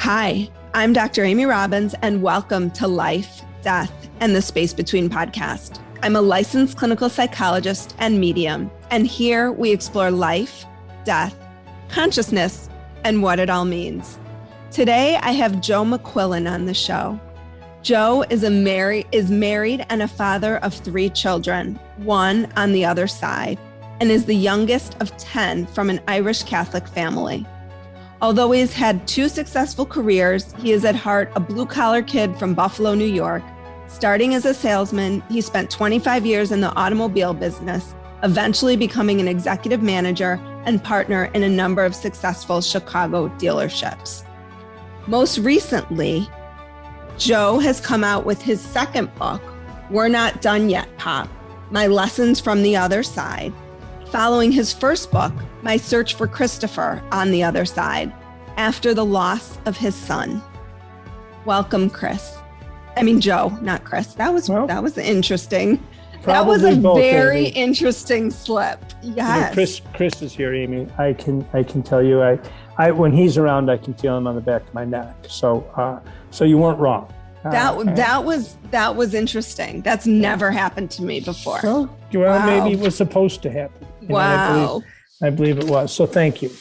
Hi, I'm Dr. Amy Robbins, and welcome to Life, Death, and the Space Between podcast. I'm a licensed clinical psychologist and medium, and here we explore life, death, consciousness, and what it all means. Today, I have Joe McQuillen on the show. Joe is married and a father of 3 children, one on the other side, and is the youngest of 10 from an Irish Catholic family. Although he has had 2 successful careers, he is at heart a blue-collar kid from Buffalo, New York. Starting as a salesman, he spent 25 years in the automobile business, eventually becoming an executive manager and partner in a number of successful Chicago dealerships. Most recently, Joe has come out with his second book, We're Not Done Yet, Pop, My Lessons from the Other Side, following his first book, My Search for Christopher on the Other Side, after the loss of his son. Welcome, Joe, not Chris. That was interesting. That was a very interesting slip. Yes. Chris is here, Amy. I can tell you, I when he's around, I can feel him on the back of my neck. So you weren't wrong. That was interesting. That's never happened to me before. Well, wow. Maybe it was supposed to happen. Wow. I believe it was. So thank you.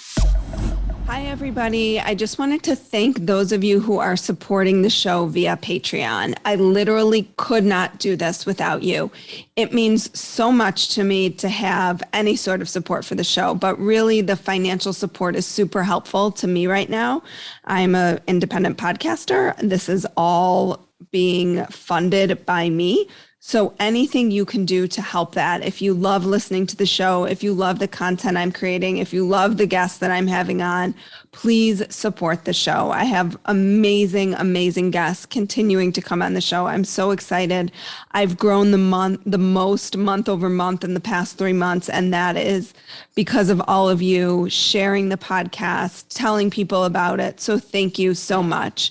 Hi, everybody. I just wanted to thank those of you who are supporting the show via Patreon. I literally could not do this without you. It means so much to me to have any sort of support for the show, but really the financial support is super helpful to me right now. I'm an independent podcaster. This is all being funded by me. So anything you can do to help that, if you love listening to the show, if you love the content I'm creating, if you love the guests that I'm having on, please support the show. I have amazing, amazing guests continuing to come on the show. I'm so excited. I've grown the most month over month in the past 3 months, and that is because of all of you sharing the podcast, telling people about it. So thank you so much.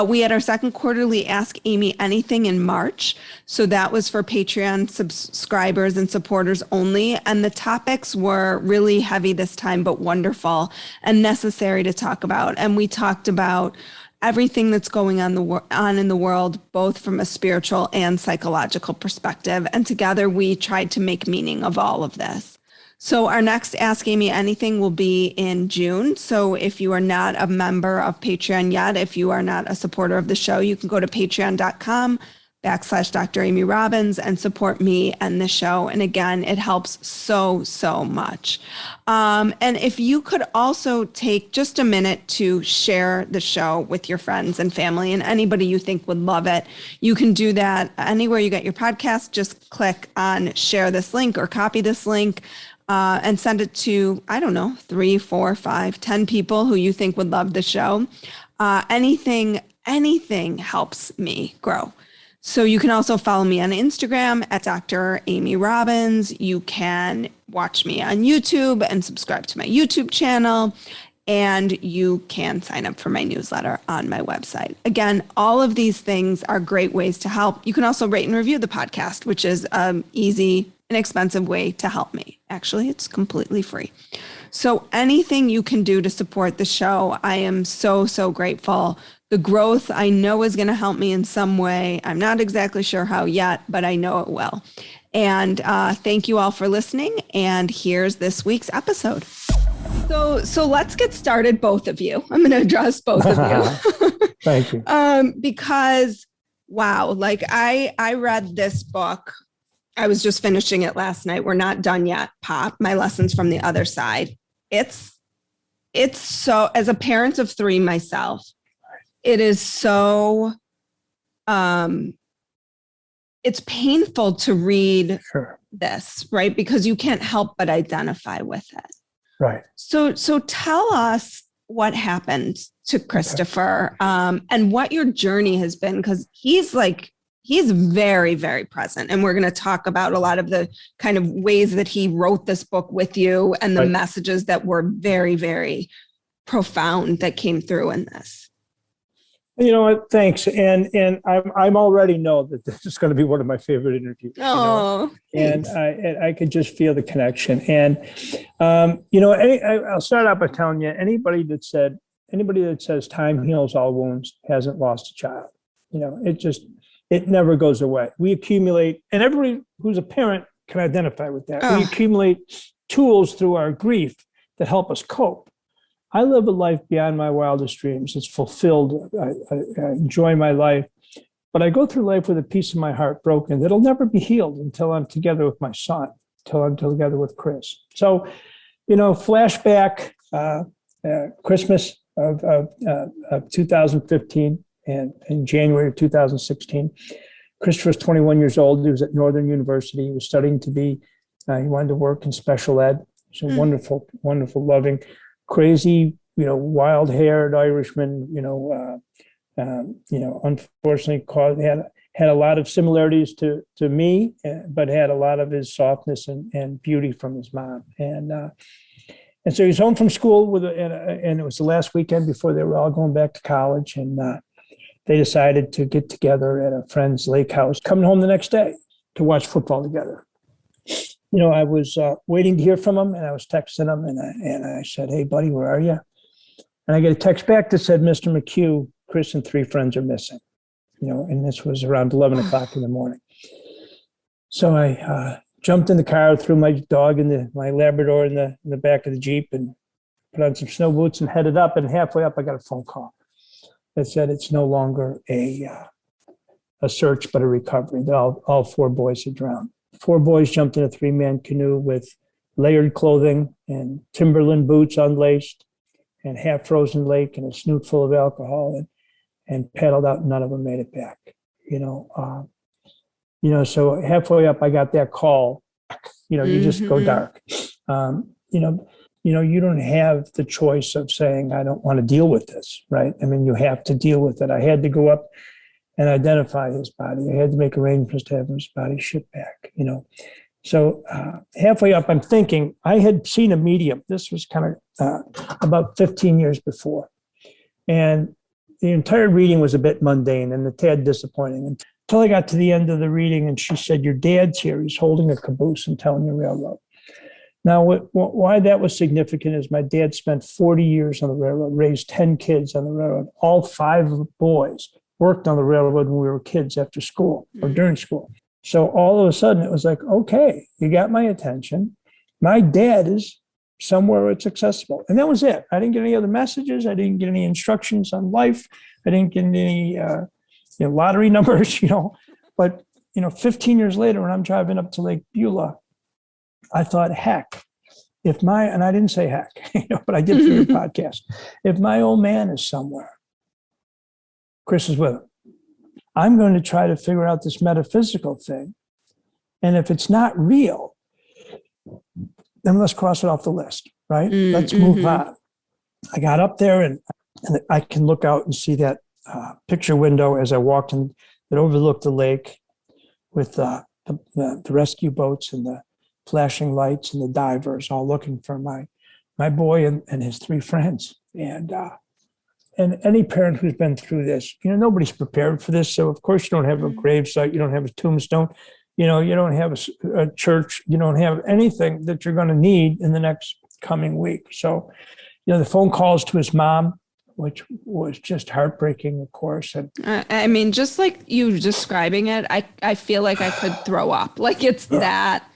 We had our second quarterly Ask Amy Anything in March. So that was for Patreon subscribers and supporters only. And the topics were really heavy this time, but wonderful and necessary to talk about. And we talked about everything that's going on in the world, both from a spiritual and psychological perspective. And together we tried to make meaning of all of this. So our next Ask Amy Anything will be in June. So if you are not a member of Patreon yet, if you are not a supporter of the show, you can go to patreon.com/Dr. Amy Robbins and support me and the show. And again, it helps so, so much. And if you could also take just a minute to share the show with your friends and family and anybody you think would love it, you can do that anywhere you get your podcast. Just click on share this link or copy this link. And send it to, 3, 4, 5, 10 people who you think would love the show. Anything helps me grow. So you can also follow me on Instagram at Dr. Amy Robbins. You can watch me on YouTube and subscribe to my YouTube channel. And you can sign up for my newsletter on my website. Again, all of these things are great ways to help. You can also rate and review the podcast, which is an easy, inexpensive way to help me. Actually, it's completely free. So anything you can do to support the show, I am so, so grateful. The growth I know is going to help me in some way. I'm not exactly sure how yet, but I know it will. And thank you all for listening. And here's this week's episode. So let's get started, both of you. I'm going to address both of you. Thank you. Because, wow, I read this book. I was just finishing it last night. We're Not Done Yet, Pop, My Lessons from the Other Side. It's so, as a parent of 3 myself, it is so, it's painful to read this, right? Because you can't help but identify with it. Right. So tell us what happened to Christopher, and what your journey has been, because he's very, very present. And we're going to talk about a lot of the kind of ways that he wrote this book with you and the messages that were very, very profound that came through in this. You know what? Thanks. And I'm already know that this is going to be one of my favorite interviews. Oh, and I could just feel the connection. And, I'll start out by telling you, anybody that said, anybody that says time heals all wounds hasn't lost a child. It never goes away. We accumulate, and everybody who's a parent can identify with that. We accumulate tools through our grief that help us cope. I live a life beyond my wildest dreams. It's fulfilled. I enjoy my life, but I go through life with a piece of my heart broken that'll never be healed until I'm together with my son, until I'm together with Chris. So, flashback, Christmas of 2015 and in January of 2016. Christopher was 21 years old. He was at Northern University. He was studying to be, he wanted to work in special ed. He's a wonderful, wonderful, loving, crazy, wild-haired Irishman, unfortunately had a lot of similarities to me, but had a lot of his softness and beauty from his mom. And so he's home from school and it was the last weekend before they were all going back to college. And they decided to get together at a friend's lake house, coming home the next day to watch football together. I was waiting to hear from him, and I was texting him, and I said, "Hey, buddy, where are you?" And I get a text back that said, "Mr. McHugh, Chris and 3 friends are missing." And this was around 11 o'clock in the morning. So I jumped in the car, threw my dog my Labrador in the back of the Jeep, and put on some snow boots and headed up. And halfway up, I got a phone call that said it's no longer a search, but a recovery. That all 4 boys had drowned. 4 boys jumped in a 3-man canoe with layered clothing and Timberland boots unlaced and half-frozen lake and a snoot full of alcohol and paddled out. None of them made it back. So halfway up, I got that call. You just go dark. You don't have the choice of saying, I don't want to deal with this, right? I mean, you have to deal with it. I had to go up and identify his body. I had to make arrangements to have his body shipped back, So halfway up, I'm thinking, I had seen a medium. This was kind of about 15 years before. And the entire reading was a bit mundane and a tad disappointing until I got to the end of the reading and she said, your dad's here. He's holding a caboose and telling the railroad. Now, why that was significant is my dad spent 40 years on the railroad, raised 10 kids on the railroad. All 5 boys worked on the railroad when we were kids after school or during school. So all of a sudden it was like, okay, you got my attention. My dad is somewhere it's accessible. And that was it. I didn't get any other messages. I didn't get any instructions on life. I didn't get any lottery numbers, But, 15 years later, when I'm driving up to Lake Beulah, I thought, heck, and I didn't say heck, but I did for your podcast. If my old man is somewhere, Chris is with him. I'm going to try to figure out this metaphysical thing. And if it's not real, then let's cross it off the list, right? Let's move on. I got up there and I can look out and see that picture window as I walked in that overlooked the lake with the rescue boats and the flashing lights and the divers all looking for my boy and his 3 friends. And any parent who's been through this, nobody's prepared for this. So of course you don't have a gravesite, you don't have a tombstone, you don't have a church, you don't have anything that you're going to need in the next coming week. So, the phone calls to his mom, which was just heartbreaking, of course. And I mean, just like you describing it, I feel like I could throw up. Like it's that,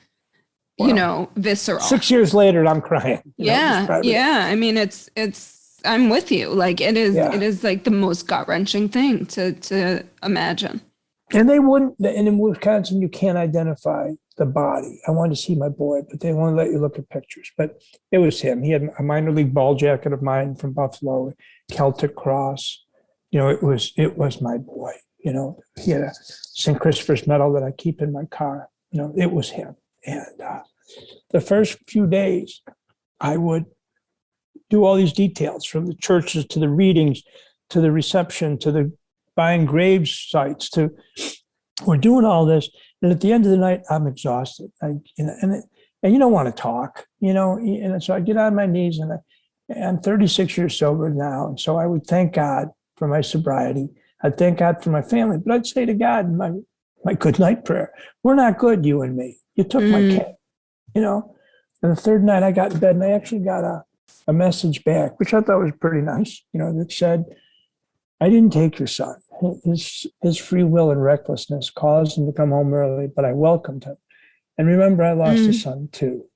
visceral. 6 years later, I'm crying. Yeah. I mean, it's. I'm with you. Like it is like the most gut-wrenching thing to imagine. And and in Wisconsin, you can't identify the body. I wanted to see my boy, but they won't let you look at pictures. But it was him. He had a minor league ball jacket of mine from Buffalo, Celtic cross. It was my boy. He had a St. Christopher's medal that I keep in my car. It was him. And the first few days, I would do all these details from the churches to the readings, to the reception, to the buying grave sites, we're doing all this. And at the end of the night, I'm exhausted. And you don't want to talk, and so I get on my knees and I'm 36 years sober now. And so I would thank God for my sobriety. I'd thank God for my family, but I'd say to God in my good night prayer, we're not good, you and me. You took my kid, And the third night I got in bed and I actually got a message back, which I thought was pretty nice, that said, I didn't take your son. His free will and recklessness caused him to come home early, but I welcomed him. And remember, I lost a son too,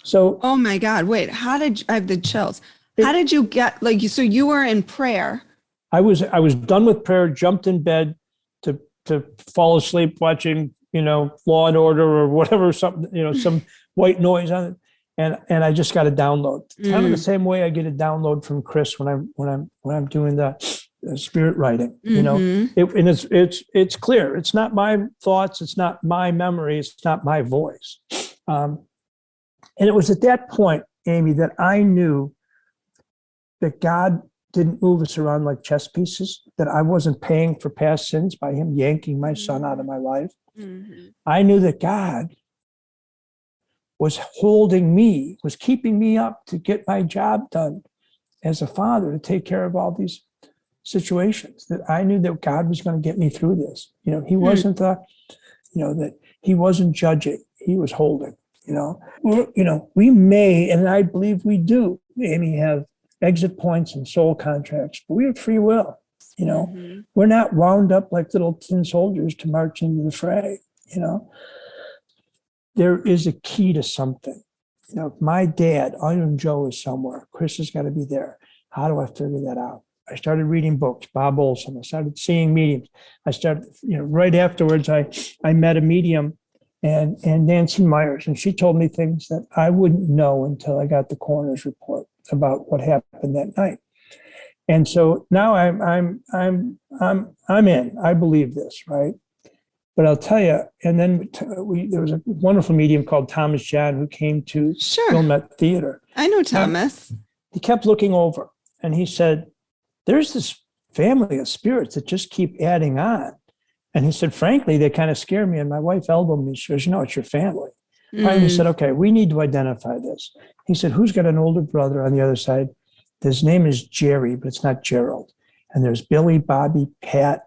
So, oh my God, wait, I have the chills. How did you get, so you were in prayer. I was done with prayer, jumped in bed to fall asleep watching, Law and Order or whatever, something, some white noise on it. And I just got a download. Kind of the same way I get a download from Chris when I'm doing the spirit writing. And it's clear. It's not my thoughts. It's not my memory. It's not my voice. And it was at that point, Amy, that I knew that God didn't move us around like chess pieces. That I wasn't paying for past sins by Him yanking my son out of my life. I knew that God was holding me, was keeping me up to get my job done as a father, to take care of all these situations, that I knew that God was going to get me through this. He wasn't that He wasn't judging, He was holding, we may, and I believe we do, Amy, have exit points and soul contracts, but we have free will, we're not wound up like little tin soldiers to march into the fray, There is a key to something. My dad, Iron Joe, is somewhere. Chris has got to be there. How do I figure that out? I started reading books, Bob Olson. I started seeing mediums. I started, right afterwards, I met a medium and Nancy Myers, and she told me things that I wouldn't know until I got the coroner's report about what happened that night. And so now I'm in. I believe this, right? But I'll tell you, and then there was a wonderful medium called Thomas John who came to Wilmette Theater. I know Thomas. He kept looking over and he said, there's this family of spirits that just keep adding on. And he said, frankly, they kind of scare me. And my wife elbowed me. She goes, it's your family. Finally, he said, okay, we need to identify this. He said, who's got an older brother on the other side? His name is Jerry, but it's not Gerald. And there's Billy, Bobby, Pat,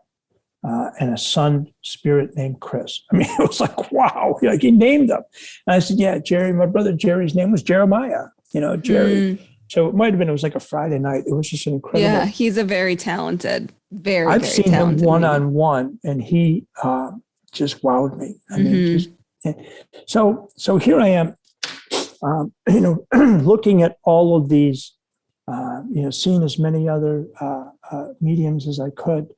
and a son spirit named Chris. I mean, it was like, wow, he named them. And I said, yeah, Jerry, my brother Jerry's name was Jeremiah, Jerry. So it was like a Friday night. It was just an incredible. Yeah, he's a very talented, I've seen him one-on-one, and he just wowed me. I mean, so here I am, looking at all of these, seeing as many other mediums as I could.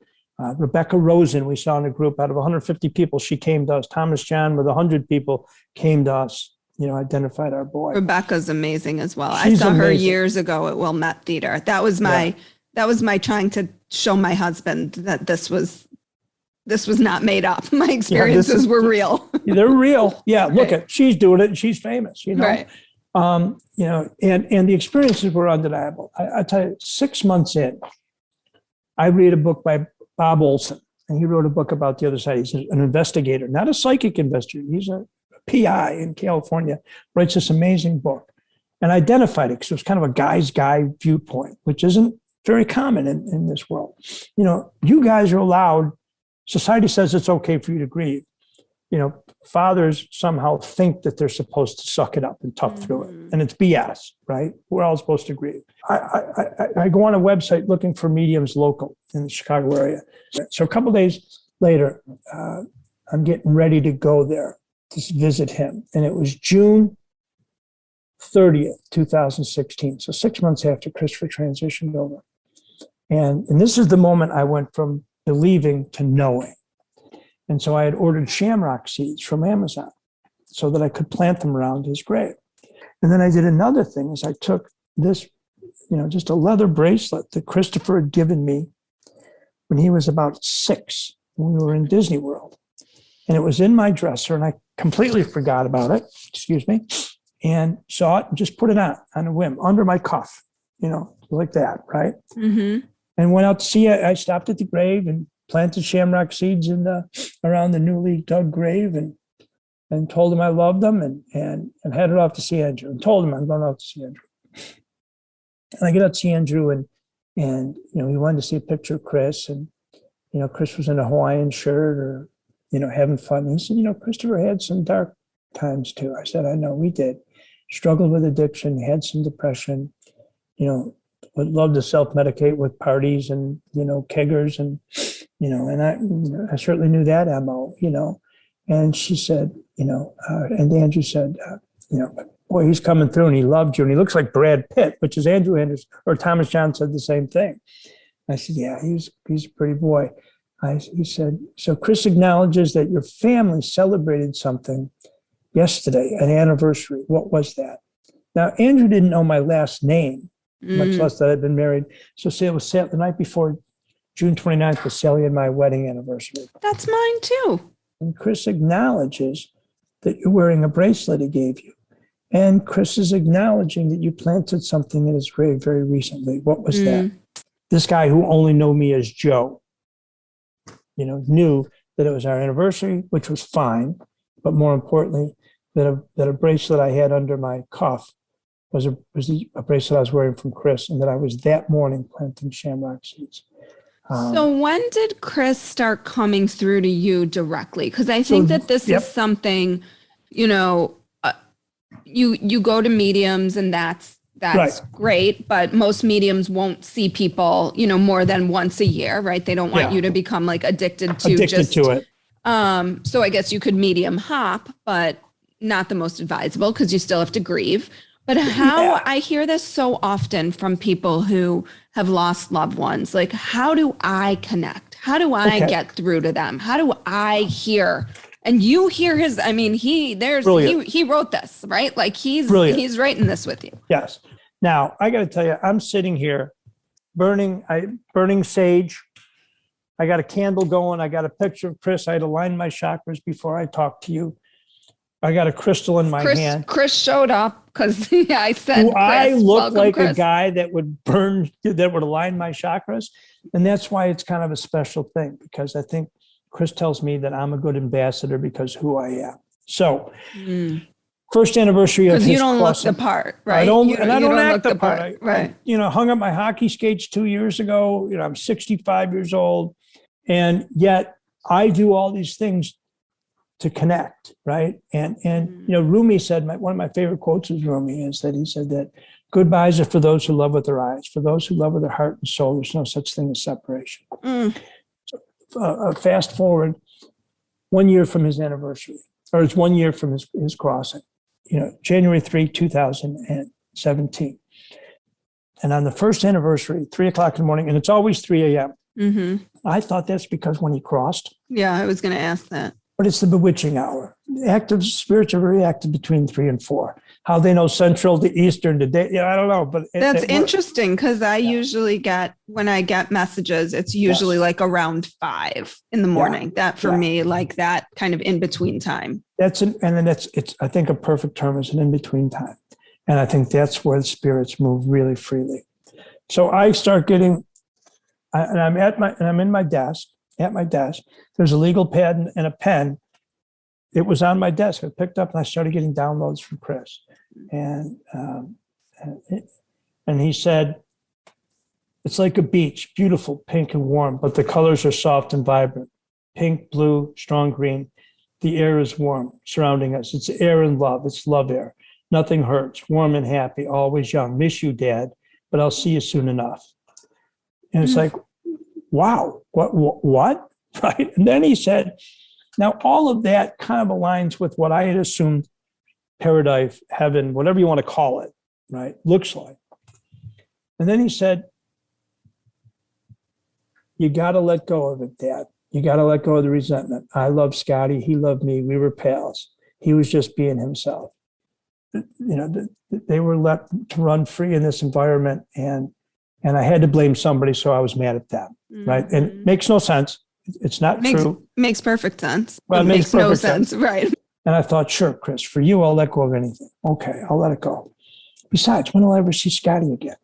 Rebecca Rosen, we saw in a group out of 150 people, she came to us. Thomas John with 100 people came to us, identified our boy. Rebecca's amazing as well. She's I saw her amazing. Years ago at Wilmette Theater. That was my trying to show my husband that this was not made up. My experiences were real. They're real. Yeah. Look at, she's doing it and she's famous, Right. And the experiences were undeniable. I tell you, 6 months in, I read a book by Bob Olson, and he wrote a book about the other side. He's an investigator, not a psychic investigator. He's a PI in California, writes this amazing book, and identified it because it was kind of a guy's guy viewpoint, which isn't very common in this world. You guys are allowed, society says it's okay for you to grieve. Fathers somehow think that they're supposed to suck it up and tough through it. And it's BS, right? We're all supposed to grieve. I go on a website looking for mediums local in the Chicago area. So a couple of days later, I'm getting ready to go there to visit him. And it was June 30th, 2016. So 6 months after Christopher transitioned over. And this is the moment I went from believing to knowing. And so I had ordered shamrock seeds from Amazon so that I could plant them around his grave. And then I did another thing is I took this, just a leather bracelet that Christopher had given me when he was about 6, when we were in Disney World. And it was in my dresser and I completely forgot about it, and saw it and just put it on a whim under my cuff, like that, right? Mm-hmm. And went out to see it. I stopped at the grave and planted shamrock seeds around the newly dug grave and told him I loved them and headed off to see Andrew and told him I'm going out to see Andrew. And I get out to see Andrew and he wanted to see a picture of Chris, and Chris was in a Hawaiian shirt or having fun. And he said, Christopher had some dark times too. I said, I know we did. struggled with addiction, had some depression, would love to self-medicate with parties and, keggers and, and I certainly knew that MO, and she said, and Andrew said, boy, he's coming through and he loved you and he looks like Brad Pitt, which is Andrew Anderson, or Thomas John said the same thing. I said, yeah, he's a pretty boy. He said, so Chris acknowledges that your family celebrated something yesterday, an anniversary. What was that? Now, Andrew didn't know my last name, much less that I'd been married. So say it was the night before June 29th was Sally and my wedding anniversary. That's mine too. And Chris acknowledges that you're wearing a bracelet he gave you. And Chris is acknowledging that you planted something in his grave very recently. What was that? This guy who only knew me as Joe, knew that it was our anniversary, which was fine. But more importantly, that a bracelet I had under my cuff was a bracelet I was wearing from Chris, and that I was that morning planting shamrock seeds. So when did Chris start coming through to you directly? Because I think that this is something, you go to mediums and that's right. Great, but most mediums won't see people, more than once a year, right? They don't want you to become like addicted to it. So I guess you could medium hop, but not the most advisable because you still have to grieve. But I hear this so often from people who have lost loved ones. Like, how do I connect? How do I get through to them? How do I hear? And you hear he wrote this, right? Like he's writing this with you. Yes. Now I got to tell you, I'm sitting here burning sage. I got a candle going. I got a picture of Chris. I had to line my chakras before I talked to you. I got a crystal in my hand. Chris showed up because I said, I look like Chris. A guy that would align my chakras. And that's why it's kind of a special thing, because I think Chris tells me that I'm a good ambassador because who I am. So first anniversary of his crossing. Because you don't look the part, right? I don't act the part. Right. I hung up my hockey skates 2 years ago. I'm 65 years old. And yet I do all these things to connect, right? And Rumi said, one of my favorite quotes of Rumi is that he said that goodbyes are for those who love with their eyes. For those who love with their heart and soul, there's no such thing as separation. So, fast forward 1 year from his anniversary, or it's 1 year from his crossing, January 3, 2017. And on the first anniversary, 3:00 in the morning, and it's always 3 a.m. I thought that's because when he crossed. Yeah, I was going to ask that. But it's the bewitching hour. Active spirits are very active between 3 and 4. How they know Central to Eastern to day, I don't know. But that's interesting because I usually when I get messages, it's usually like around 5 in the morning. That for me, like that kind of in between time. It's I think a perfect term is an in between time, and I think that's where the spirits move really freely. So I start getting, and I'm in my desk. At my desk, there's a legal pad and a pen. It was on my desk. I picked up and I started getting downloads from Chris. And he said, it's like a beach, beautiful, pink and warm, but the colors are soft and vibrant. Pink, blue, strong green. The air is warm surrounding us. It's air and love. It's love air. Nothing hurts. Warm and happy. Always young. Miss you, Dad, but I'll see you soon enough. And it's like, wow, what? Right. And then he said, now all of that kind of aligns with what I had assumed paradise, heaven, whatever you want to call it, right, looks like. And then he said, you got to let go of it, Dad. You got to let go of the resentment. I love Scotty. He loved me. We were pals. He was just being himself. They were left to run free in this environment, and I had to blame somebody, so I was mad at them, right? And it makes no sense. It's not true. Makes perfect sense. Well, it makes no sense, right? And I thought, sure, Chris, for you, I'll let go of anything. Okay, I'll let it go. Besides, when will I ever see Scotty again?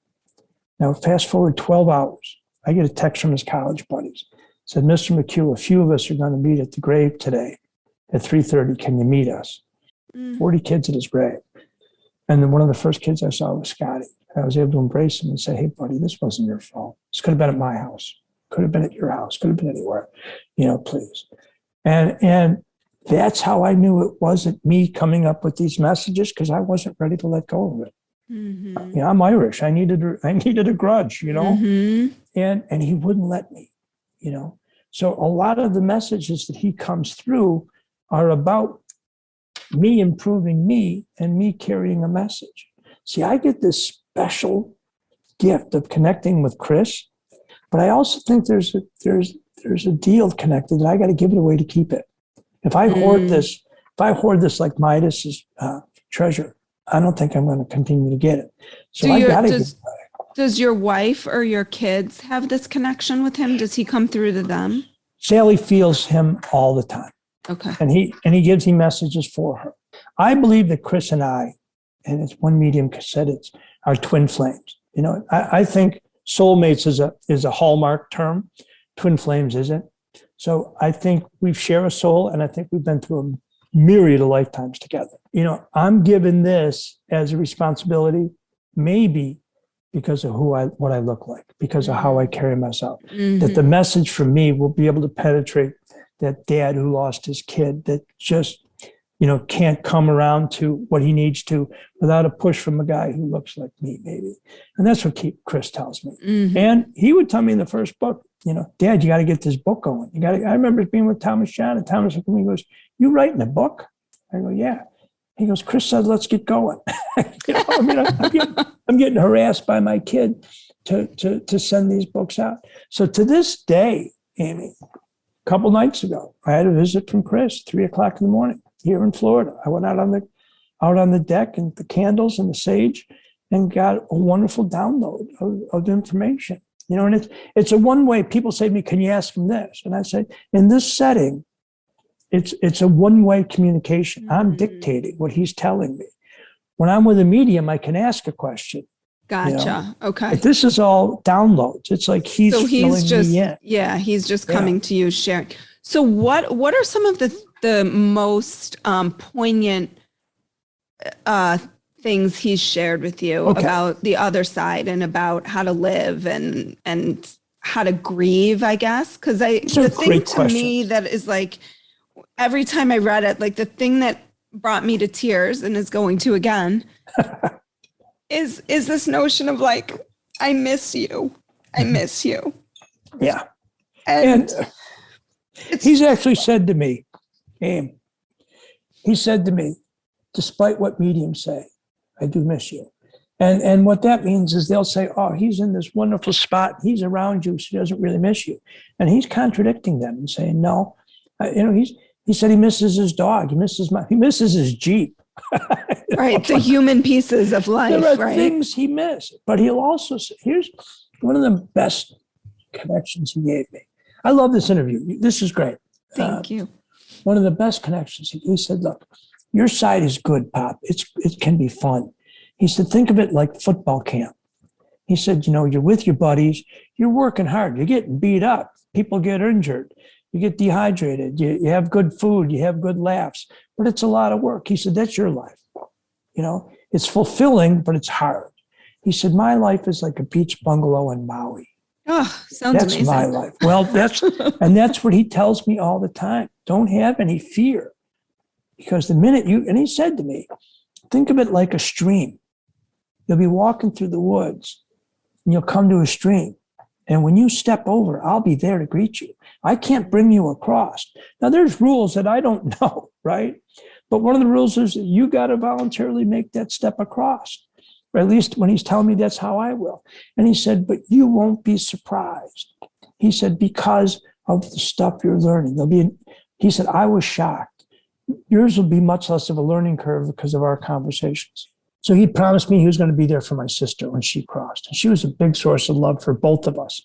Now, fast forward 12 hours. I get a text from his college buddies. It said, Mr. McHugh, a few of us are going to meet at the grave today at 3:30. Can you meet us? 40 kids at his grave. And then one of the first kids I saw was Scotty. I was able to embrace him and say, hey, buddy, this wasn't your fault. This could have been at my house. Could have been at your house. Could have been anywhere. Please. And That's how I knew it wasn't me coming up with these messages, because I wasn't ready to let go of it. Mm-hmm. I'm Irish. I needed a grudge, Mm-hmm. and he wouldn't let me, So a lot of the messages that he comes through are about me improving me and me carrying a message. See, I get this special gift of connecting with Chris, but I also think there's a deal connected that I got to give it away to keep it. If I hoard this like Midas's treasure, I don't think I'm going to continue to get it. So I got to give it away. Does your wife or your kids have this connection with him? Does he come through to them? Sally feels him all the time. Okay. And he gives me messages for her. I believe that Chris and I, and it's one medium said it's our twin flames. I think soulmates is a hallmark term. Twin flames isn't. So I think we share a soul, and I think we've been through a myriad of lifetimes together. I'm given this as a responsibility, maybe because of what I look like, because of how I carry myself. Mm-hmm. That the message from me will be able to penetrate that dad who lost his kid, that just can't come around to what he needs to without a push from a guy who looks like me, maybe. And that's what Chris tells me. Mm-hmm. And he would tell me in the first book, Dad, you got to get this book going. I remember being with Thomas John, and Thomas looked at me and goes, "You writing a book?" I go, "Yeah." He goes, "Chris said, let's get going." I'm getting harassed by my kid to send these books out. So to this day, Amy, a couple nights ago, I had a visit from Chris, 3:00 in the morning here in Florida. I went out on the deck and the candles and the sage and got a wonderful download of information. And it's a one-way. People say to me, "Can you ask him this?" And I say, in this setting, it's a one-way communication. I'm dictating what he's telling me. When I'm with a medium, I can ask a question. Gotcha. Okay. But this is all downloads. It's like he's just me in. Yeah, he's just coming to you, sharing. So what are some of the most poignant things he's shared with you about the other side and about how to live and how to grieve, I guess? Because the thing to me that is like, every time I read it, like the thing that brought me to tears and is going to again is this notion of like, I miss you. I miss you. Yeah. And he's actually said to me, Aim, he said to me, despite what mediums say, I do miss you. And what that means is they'll say, "Oh, he's in this wonderful spot. He's around you, so he doesn't really miss you." And he's contradicting them and saying, "No, he said he misses his dog. He misses his Jeep." Right. The human pieces of life. There are things he missed, but he'll also say, here's one of the best connections he gave me. I love this interview. This is great. Thank you. One of the best connections. He said, "Look, your side is good, Pop. It can be fun." He said, "Think of it like football camp." He said, "You're with your buddies. You're working hard. You're getting beat up. People get injured. You get dehydrated. You have good food. You have good laughs. But it's a lot of work." He said, "That's your life. It's fulfilling, but it's hard." He said, "My life is like a beach bungalow in Maui." Oh, sounds amazing. That's my life. Well, that's what he tells me all the time. Don't have any fear. Because the minute and he said to me, think of it like a stream. You'll be walking through the woods and you'll come to a stream. And when you step over, I'll be there to greet you. I can't bring you across. Now, there's rules that I don't know, right? But one of the rules is that you got to voluntarily make that step across. Or at least when he's telling me, that's how I will. And he said, "But you won't be surprised." He said, "Because of the stuff you're learning." He said, "I was shocked. Yours will be much less of a learning curve because of our conversations." So he promised me he was going to be there for my sister when she crossed. And she was a big source of love for both of us.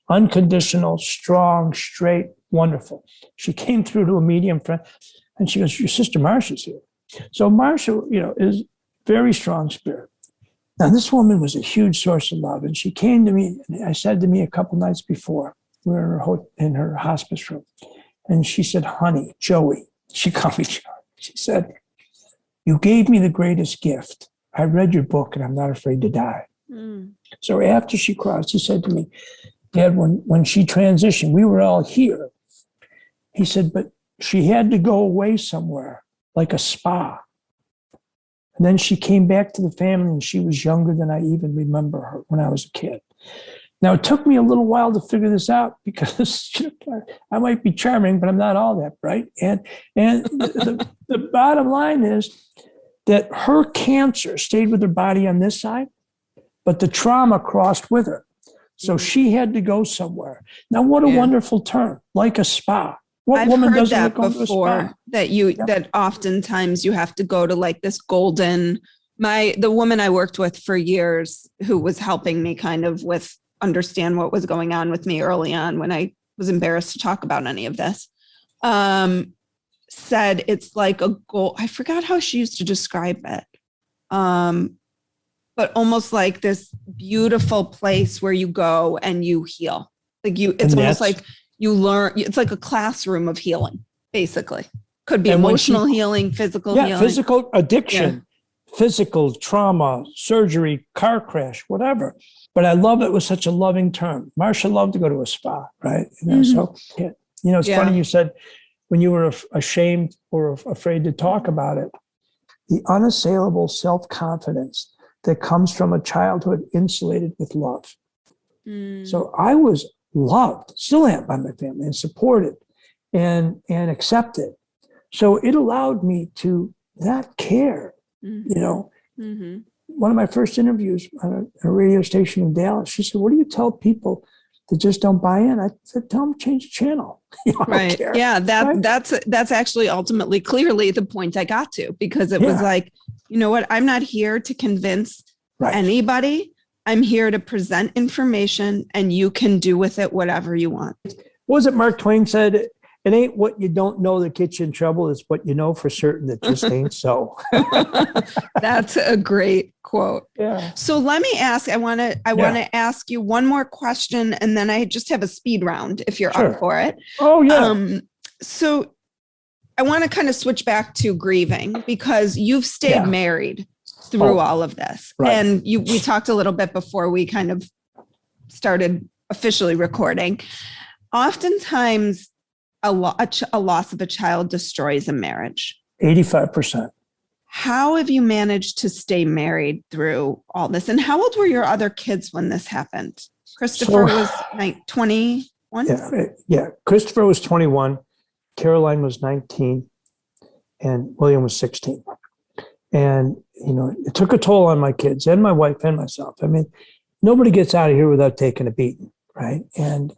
Unconditional, strong, straight, wonderful. She came through to a medium friend and she goes, "Your sister Marcia's here." So Marcia, is very strong spirit. Now, this woman was a huge source of love. And she came to me, and I said to me a couple nights before, we were in her hospice room. And she said, "Honey, Joey," she called me Joey. She said, "You gave me the greatest gift. I read your book and I'm not afraid to die." So after she crossed, he said to me, "Dad, when she transitioned, we were all here." He said, "But she had to go away somewhere, like a spa. And then she came back to the family, and she was younger than I even remember her when I was a kid. Now, it took me a little while to figure this out because I might be charming, but I'm not all that bright. And the bottom line is that her cancer stayed with her body on this side, but the trauma crossed with her. So she had to go somewhere. Now, what a wonderful term, like a spa. What I've woman heard doesn't that go to a before, spa? that oftentimes you have to go to like this golden, the woman I worked with for years who was helping me kind of with understand what was going on with me early on when I was embarrassed to talk about any of this, said it's like a goal. I forgot how she used to describe it. But almost like this beautiful place where you go and you heal. It's almost like you learn, it's like a classroom of healing, basically. Could be emotional healing, physical healing. Physical addiction, physical trauma, surgery, car crash, whatever. But I love it with such a loving term. Marcia loved to go to a spa, right? So, it's funny you said when you were ashamed or afraid to talk about it, the unassailable self-confidence that comes from a childhood insulated with love. So I was loved, still am by my family, and supported and accepted. So it allowed me to not care, One of my first interviews on a radio station in Dallas, she said, what do you tell people that just don't buy in? I said, tell them to change the channel. Right. Yeah. That's actually ultimately clearly the point I got to, because it was like, you know what? I'm not here to convince anybody. I'm here to present information and you can do with it whatever you want. What was it Mark Twain said? It ain't what you don't know that gets you in trouble. It's what you know for certain that just ain't so. That's a great quote. Yeah. So let me ask, I want to ask you one more question, and then I just have a speed round if you're up for it. Oh, yeah. So I want to kind of switch back to grieving, because you've stayed married through all of this. Right. And we talked a little bit before we kind of started officially recording. Oftentimes, a loss of a child destroys a marriage. 85%. How have you managed to stay married through all this? And how old were your other kids when this happened? Christopher was 21? Yeah. Christopher was 21. Caroline was 19. And William was 16. And, it took a toll on my kids and my wife and myself. I mean, nobody gets out of here without taking a beating, right? And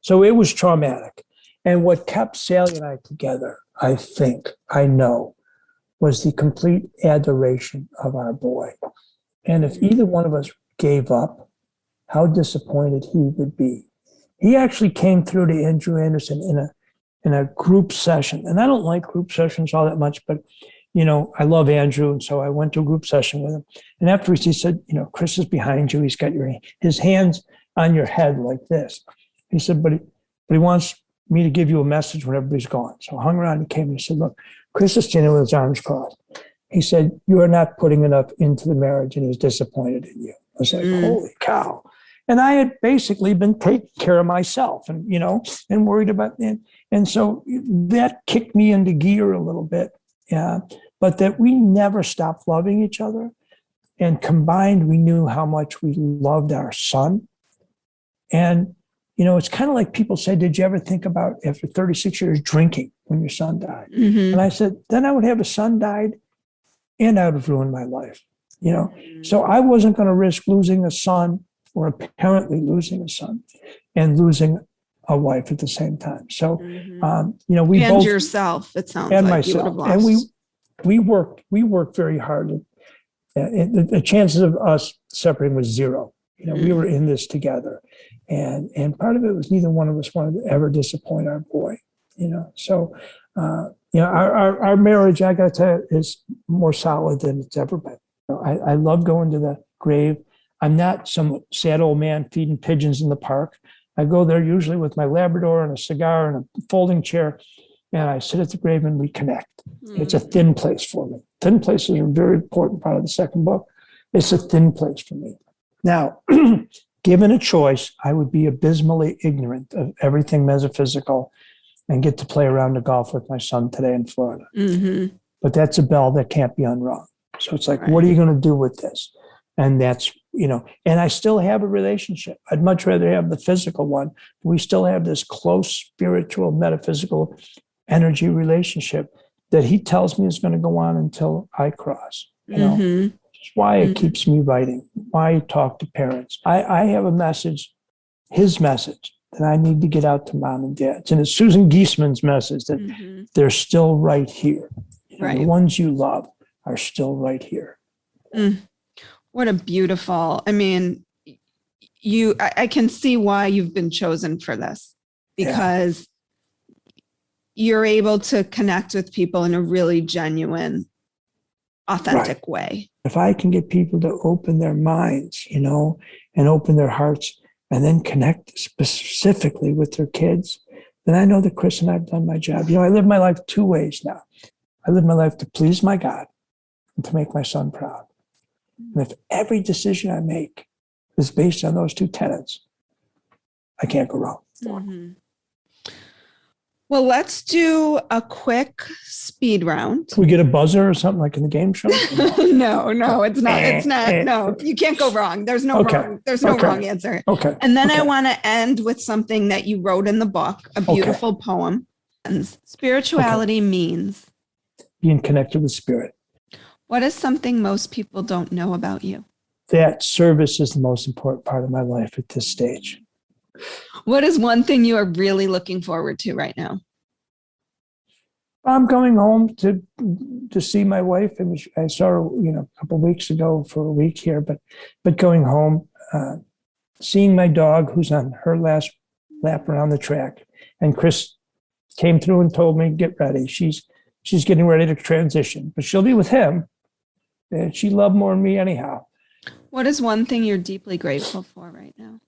so it was traumatic. And what kept Sally and I together, I know, was the complete adoration of our boy. And if either one of us gave up, how disappointed he would be. He actually came through to Andrew Anderson in a group session. And I don't like group sessions all that much, but, I love Andrew. And so I went to a group session with him. And afterwards he said, Chris is behind you. He's got his hands on your head like this. He said, but he wants me to give you a message when everybody's gone. So I hung around and came and he said, look, Chris is standing with his arms crossed. He said, you are not putting enough into the marriage, and he's disappointed in you. I was like, holy cow. And I had basically been taking care of myself and, and worried about it. And so that kicked me into gear a little bit. Yeah. But that we never stopped loving each other. And combined, we knew how much we loved our son. And it's kind of like people say, did you ever think about after 36 years drinking when your son died? Mm-hmm. And I said, then I would have a son died and I would have ruined my life, So I wasn't going to risk losing a son, or apparently losing a son, and losing a wife at the same time. So, we and both, yourself, it sounds and like myself, you would have lost. And we worked very hard. The chances of us separating was zero. We were in this together. And part of it was neither one of us wanted to ever disappoint our boy, So, our marriage, I got to tell you, is more solid than it's ever been. I love going to the grave. I'm not some sad old man feeding pigeons in the park. I go there usually with my Labrador and a cigar and a folding chair, and I sit at the grave and we connect. It's a thin place for me. Thin places are a very important part of the second book. It's a thin place for me. Now, given a choice, I would be abysmally ignorant of everything metaphysical and get to play around the golf with my son today in Florida. Mm-hmm. But that's a bell that can't be unrung. So it's like, Right. what are you going to do with this? And that's, and I still have a relationship. I'd much rather have the physical one. We still have this close spiritual, metaphysical energy relationship that he tells me is going to go on until I cross. Mm-hmm. It's why it keeps me writing, why I talk to parents. I have a message, his message, that I need to get out to mom and dads. And it's Susan Giesman's message that they're still right here. Right. The ones you love are still right here. What a beautiful, I mean, I can see why you've been chosen for this, because you're able to connect with people in a really genuine, authentic way. If I can get people to open their minds, and open their hearts and then connect specifically with their kids, then I know that Chris and I've done my job. I live my life two ways now. I live my life to please my God and to make my son proud. And if every decision I make is based on those two tenets, I can't go wrong. Mm-hmm. Well, let's do a quick speed round. Can we get a buzzer or something like in the game show? No, it's not. It's not. No, you can't go wrong. There's no wrong. There's no wrong answer. Okay. And then I want to end with something that you wrote in the book, a beautiful poem. And spirituality means being connected with spirit. What is something most people don't know about you? That service is the most important part of my life at this stage. What is one thing you are really looking forward to right now? I'm going home to see my wife. And I saw her, a couple of weeks ago for a week here, but going home, seeing my dog who's on her last lap around the track. And Chris came through and told me, get ready. She's getting ready to transition, but she'll be with him. And she loved more than me anyhow. What is one thing you're deeply grateful for right now?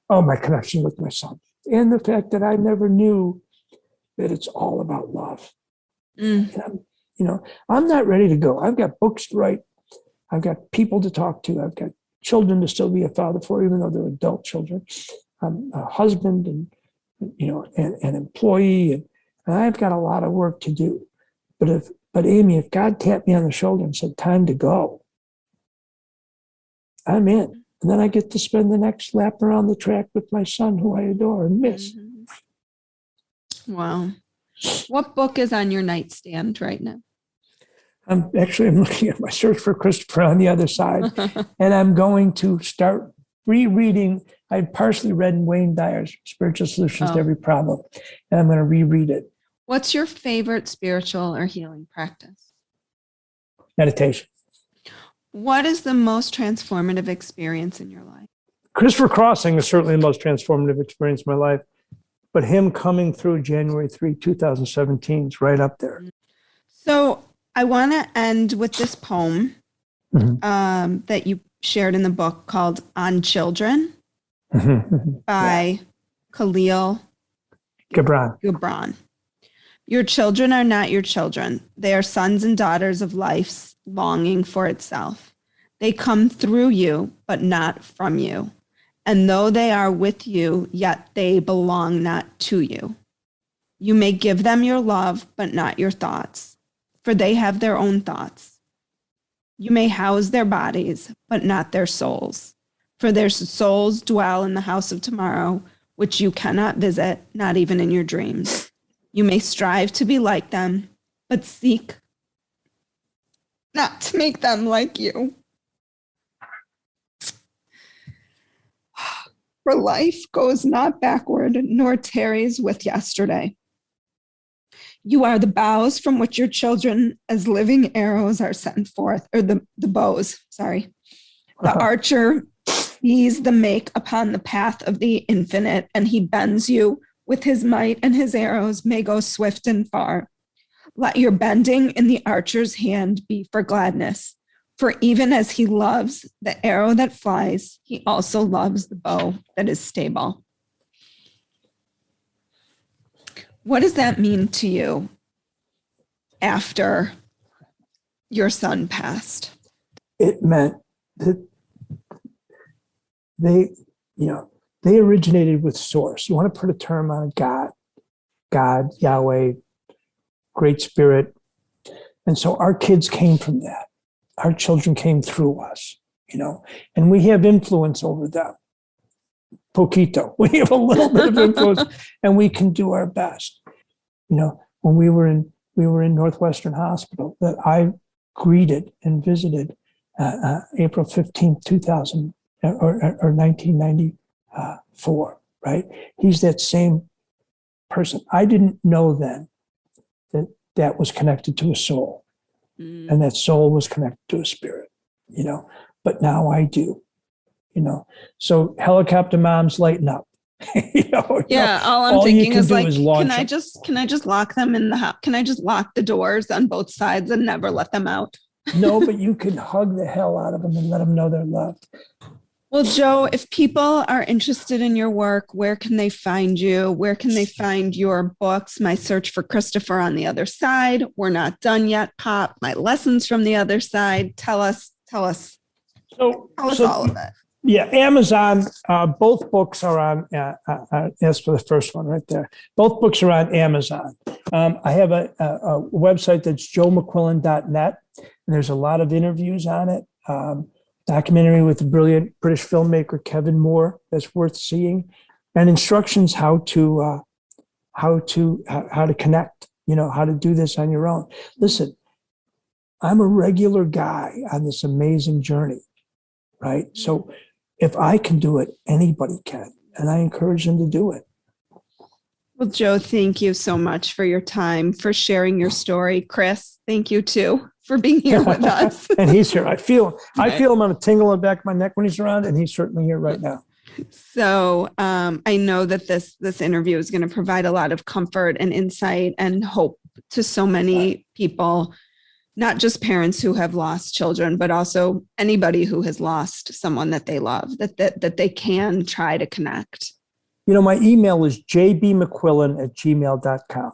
Oh, my connection with my son. And the fact that I never knew that it's all about love. And I'm not ready to go. I've got books to write. I've got people to talk to. I've got children to still be a father for, even though they're adult children. I'm a husband and, an employee. And I've got a lot of work to do. But Amy, if God tapped me on the shoulder and said, time to go, I'm in. And then I get to spend the next lap around the track with my son, who I adore and miss. Wow. What book is on your nightstand right now? I'm looking at my Search for Christopher on the other side, and I'm going to start rereading. I partially read Wayne Dyer's Spiritual Solutions to Every Problem, and I'm going to reread it. What's your favorite spiritual or healing practice? Meditation. What is the most transformative experience in your life? Christopher Crossing is certainly the most transformative experience in my life, but him coming through January 3, 2017 is right up there. So I want to end with this poem that you shared in the book called On Children by Khalil Gibran. Your children are not your children. They are sons and daughters of life's longing for itself. They come through you, but not from you. And though they are with you, yet they belong not to you. You may give them your love, but not your thoughts, for they have their own thoughts. You may house their bodies, but not their souls, for their souls dwell in the house of tomorrow, which you cannot visit, not even in your dreams. You may strive to be like them, but seek not to make them like you. For life goes not backward, nor tarries with yesterday. You are the bows from which your children as living arrows are sent forth, or the bows, sorry. The archer sees the make upon the path of the infinite, and he bends you with his might, and his arrows may go swift and far. Let your bending in the archer's hand be for gladness. For even as he loves the arrow that flies, he also loves the bow that is stable. What does that mean to you after your son passed? It meant that they originated with source. You want to put a term on God. God, Yahweh, Great Spirit. And so our kids came from that. Our children came through us, and we have influence over them. Poquito. We have a little bit of influence, and we can do our best. When we were in Northwestern Hospital, that I greeted and visited April 15th, 2000 or 1994, right? He's that same person. I didn't know then that was connected to a soul, and that soul was connected to a spirit, but now I do. So helicopter moms, lighten up. All I'm thinking is like, can I just lock them in the house? Can I just lock the doors on both sides and never let them out? No, but you can hug the hell out of them and let them know they're loved. Well, Joe, if people are interested in your work, where can they find you? Where can they find your books? My Search for Christopher on the Other Side. We're Not Done Yet, Pop. My Lessons from the Other Side. Tell us all of it. Yeah, Amazon. Both books are on. As for the first one, right there, both books are on Amazon. I have a website that's joemcquillen.net, and there's a lot of interviews on it. Documentary with the brilliant British filmmaker Kevin Moore that's worth seeing, and instructions how to connect. How to do this on your own. Listen, I'm a regular guy on this amazing journey, right? So if I can do it, anybody can. And I encourage them to do it. Well, Joe, thank you so much for your time, for sharing your story. Chris, thank you too for being here with us. And he's here. I feel him on a tingle in the back of my neck when he's around, and he's certainly here right now. So I know that this interview is going to provide a lot of comfort and insight and hope to so many people, not just parents who have lost children, but also anybody who has lost someone that they love, that they can try to connect. My email is jbmcquillen@gmail.com,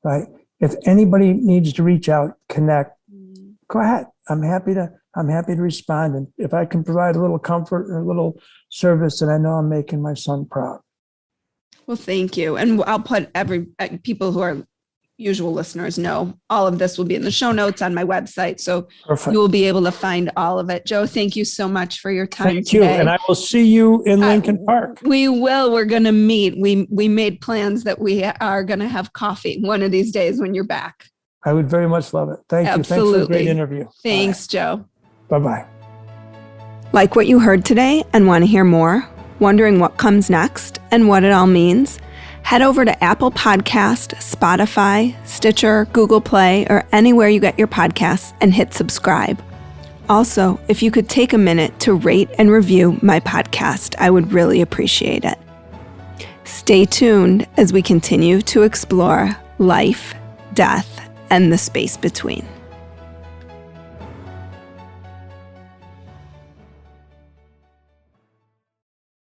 right? If anybody needs to reach out, connect, go ahead. I'm happy to respond. And if I can provide a little comfort or a little service, then I know I'm making my son proud. Well, thank you. And I'll put people who are usual listeners know all of this will be in the show notes on my website. So Perfect. You will be able to find all of it. Joe, thank you so much for your time Thank today. you. And I will see you in Lincoln Park. We will. We're going to meet. We made plans that we are going to have coffee one of these days when you're back. I would very much love it. Thank you. Thanks for a great interview. Thanks, Joe. Bye-bye. Like what you heard today and want to hear more? Wondering what comes next and what it all means? Head over to Apple Podcast, Spotify, Stitcher, Google Play, or anywhere you get your podcasts and hit subscribe. Also, if you could take a minute to rate and review my podcast, I would really appreciate it. Stay tuned as we continue to explore life, death, and the space between.